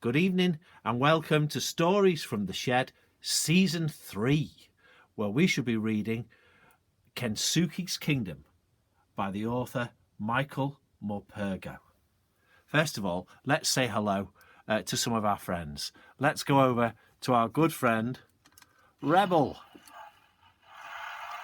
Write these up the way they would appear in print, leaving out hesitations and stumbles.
Good evening and welcome to Stories from the Shed, Season 3, where we shall be reading Kensuke's Kingdom by the author Michael Morpurgo. First of all, let's say hello to some of our friends. Let's go over to our good friend, Rebel.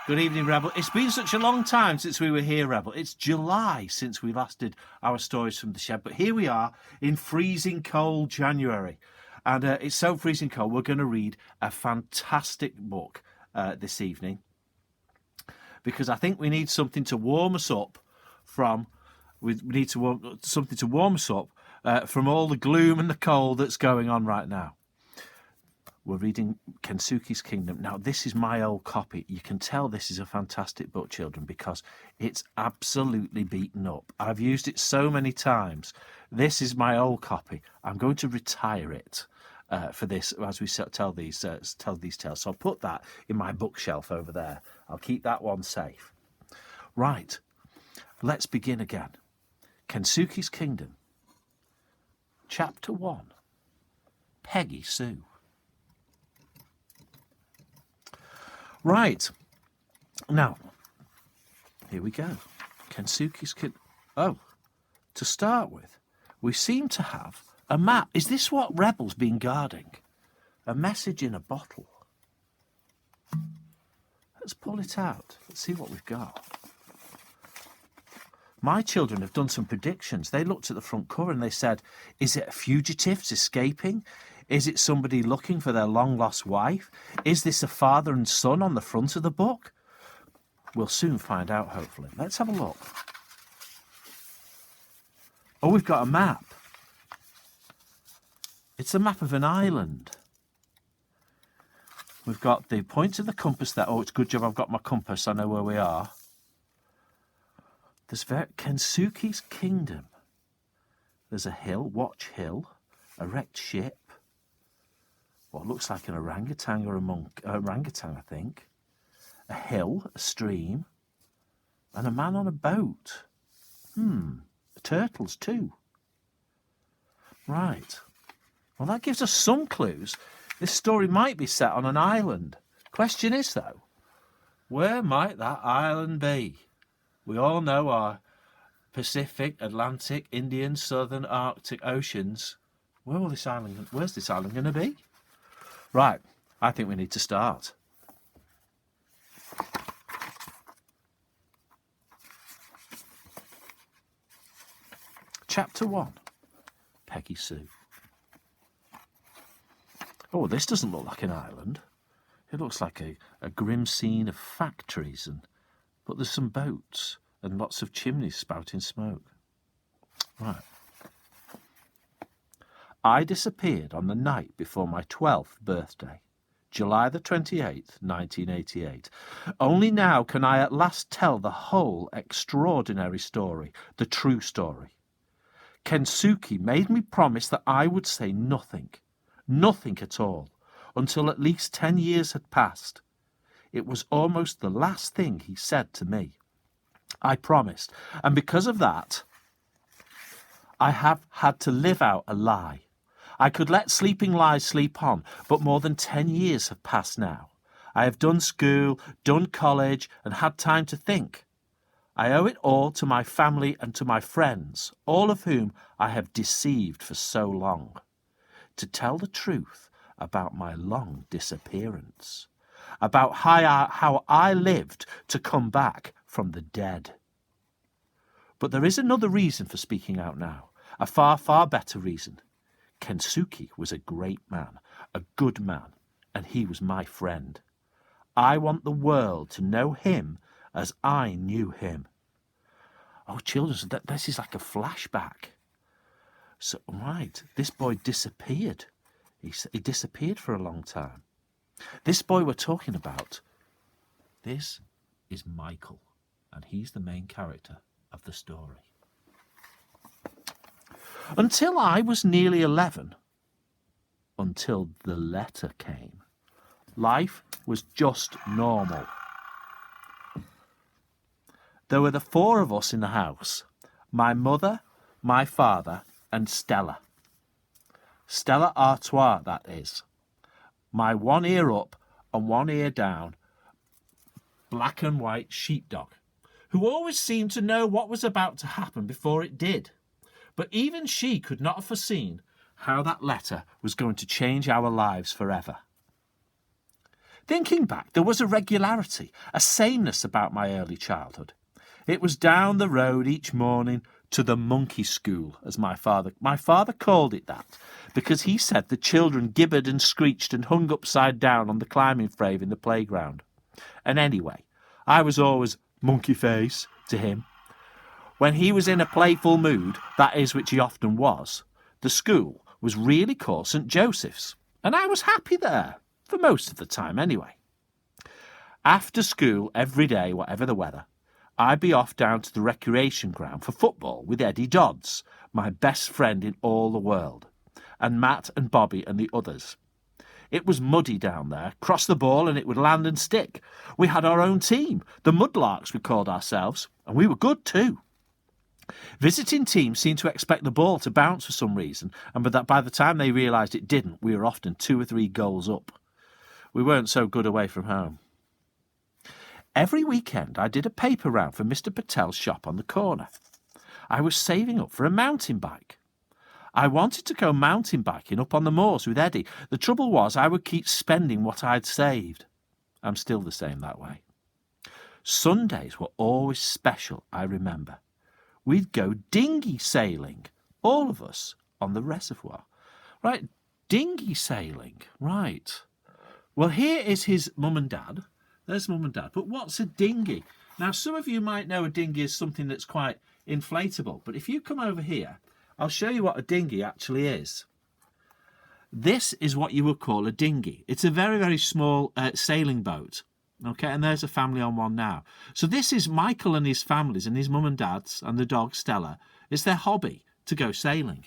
Good evening, Rebel. It's been such a long time since we were here, Rebel. It's July since we last did our Stories from the Shed. But here we are in freezing cold January. And it's so freezing cold, we're going to read a fantastic book this evening. Because I think we need something to warm us up from... something to warm us up from all the gloom and the cold that's going on right now. We're reading Kensuke's Kingdom. Now, this is my old copy. You can tell this is a fantastic book, children, because it's absolutely beaten up. I've used it so many times. This is my old copy. I'm going to retire it for this as we tell these tales. So I'll put that in my bookshelf over there. I'll keep that one safe. Right, let's begin again. Kensuke's Kingdom. Chapter 1. Peggy Sue. Right, now, here we go. Kensuke's Kingdom. Oh, to start with, we seem to have a map. Is this what Rebel's been guarding? A message in a bottle. Let's pull it out. Let's see what we've got. My children have done some predictions. They looked at the front cover and they said, is it fugitives escaping? Is it somebody looking for their long-lost wife? Is this a father and son on the front of the book? We'll soon find out, hopefully. Let's have a look. Oh, we've got a map. It's a map of an island. We've got the points of the compass there. Oh, it's a good job I've got my compass. I know where we are. There's Kensuke's Kingdom. There's a hill, Watch Hill, a wrecked ship. What looks like an orangutan or a monk. Orangutan, I think. A hill, a stream, and a man on a boat. Turtles too. Right. Well, that gives us some clues. This story might be set on an island. Question is, though, where might that island be? We all know our Pacific, Atlantic, Indian, Southern, Arctic oceans. Where's this island going to be? Right, I think we need to start. Chapter 1, Peggy Sue. Oh, this doesn't look like an island. It looks like a grim scene of factories, but there's some boats and lots of chimneys spouting smoke. Right. I disappeared on the night before my 12th birthday, July the 28th, 1988. Only now can I at last tell the whole extraordinary story, the true story. Kensuke made me promise that I would say nothing at all, until at least 10 years had passed. It was almost the last thing he said to me. I promised, and because of that, I have had to live out a lie. I could let sleeping lies sleep on, but more than 10 years have passed now. I have done school, done college, and had time to think. I owe it all to my family and to my friends, all of whom I have deceived for so long. To tell the truth about my long disappearance, about how I lived to come back from the dead. But there is another reason for speaking out now, a far, far better reason. Kensuke was a great man, a good man, and he was my friend. I want the world to know him as I knew him. Oh, children, this is like a flashback. So, right, this boy disappeared. He disappeared for a long time. This boy we're talking about, this is Michael, and he's the main character of the story. Until I was nearly 11, until the letter came, life was just normal. There were the 4 of us in the house, my mother, my father, and Stella. Stella Artois, that is. My one ear up and one ear down, black and white sheepdog, who always seemed to know what was about to happen before it did. But even she could not have foreseen how that letter was going to change our lives forever. Thinking back, there was a regularity, a sameness about my early childhood. It was down the road each morning to the monkey school, as my father called it that, because he said the children gibbered and screeched and hung upside down on the climbing frame in the playground. And anyway, I was always monkey face to him. When he was in a playful mood, that is, which he often was, the school was really called St. Joseph's, and I was happy there, for most of the time anyway. After school, every day, whatever the weather, I'd be off down to the recreation ground for football with Eddie Dodds, my best friend in all the world, and Matt and Bobby and the others. It was muddy down there. Cross the ball and it would land and stick. We had our own team, the Mudlarks we called ourselves, and we were good too. Visiting teams seemed to expect the ball to bounce for some reason, and by the time they realised it didn't, we were often 2 or 3 goals up. We weren't so good away from home. Every weekend I did a paper round for Mr. Patel's shop on the corner. I was saving up for a mountain bike. I wanted to go mountain biking up on the moors with Eddie. The trouble was I would keep spending what I'd saved. I'm still the same that way. Sundays were always special, I remember. We'd go dinghy sailing, all of us, on the reservoir. Right, dinghy sailing, right. Well, here is his mum and dad. There's mum and dad. But what's a dinghy? Now, some of you might know a dinghy is something that's quite inflatable. But if you come over here, I'll show you what a dinghy actually is. This is what you would call a dinghy. It's a very, very small sailing boat. Okay, and there's a family on one now. So this is Michael and his families and his mum and dad's and the dog Stella. It's their hobby to go sailing.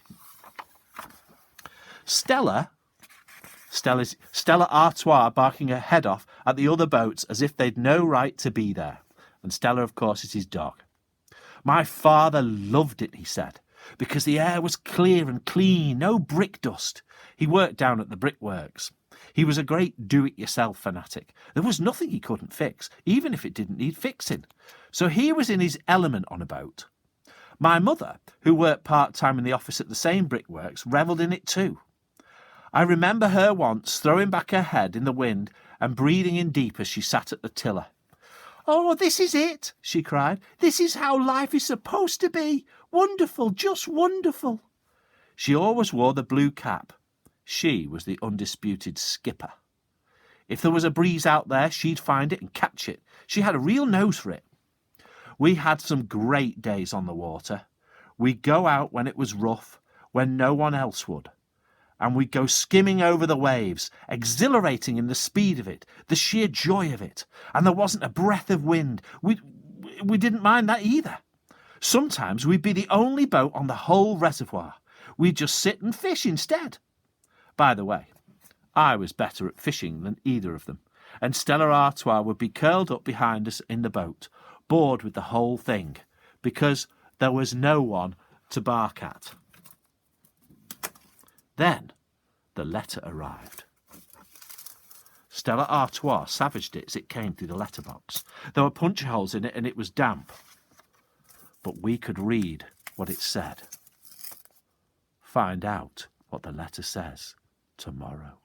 Stella Artois barking her head off at the other boats as if they'd no right to be there. And Stella, of course, is his dog. My father loved it, he said, because the air was clear and clean, no brick dust. He worked down at the brickworks. He was a great do-it-yourself fanatic. There was nothing he couldn't fix, even if it didn't need fixing. So he was in his element on a boat. My mother, who worked part-time in the office at the same brickworks, revelled in it too. I remember her once throwing back her head in the wind and breathing in deep as she sat at the tiller. "Oh, this is it," she cried. "This is how life is supposed to be. Wonderful, just wonderful." She always wore the blue cap. She was the undisputed skipper. If there was a breeze out there, she'd find it and catch it. She had a real nose for it. We had some great days on the water. We'd go out when it was rough, when no one else would. And we'd go skimming over the waves, exhilarating in the speed of it, the sheer joy of it. And there wasn't a breath of wind. We didn't mind that either. Sometimes we'd be the only boat on the whole reservoir. We'd just sit and fish instead. By the way, I was better at fishing than either of them, and Stella Artois would be curled up behind us in the boat, bored with the whole thing, because there was no one to bark at. Then the letter arrived. Stella Artois savaged it as it came through the letterbox. There were punch holes in it and it was damp. But we could read what it said. Find out what the letter says tomorrow.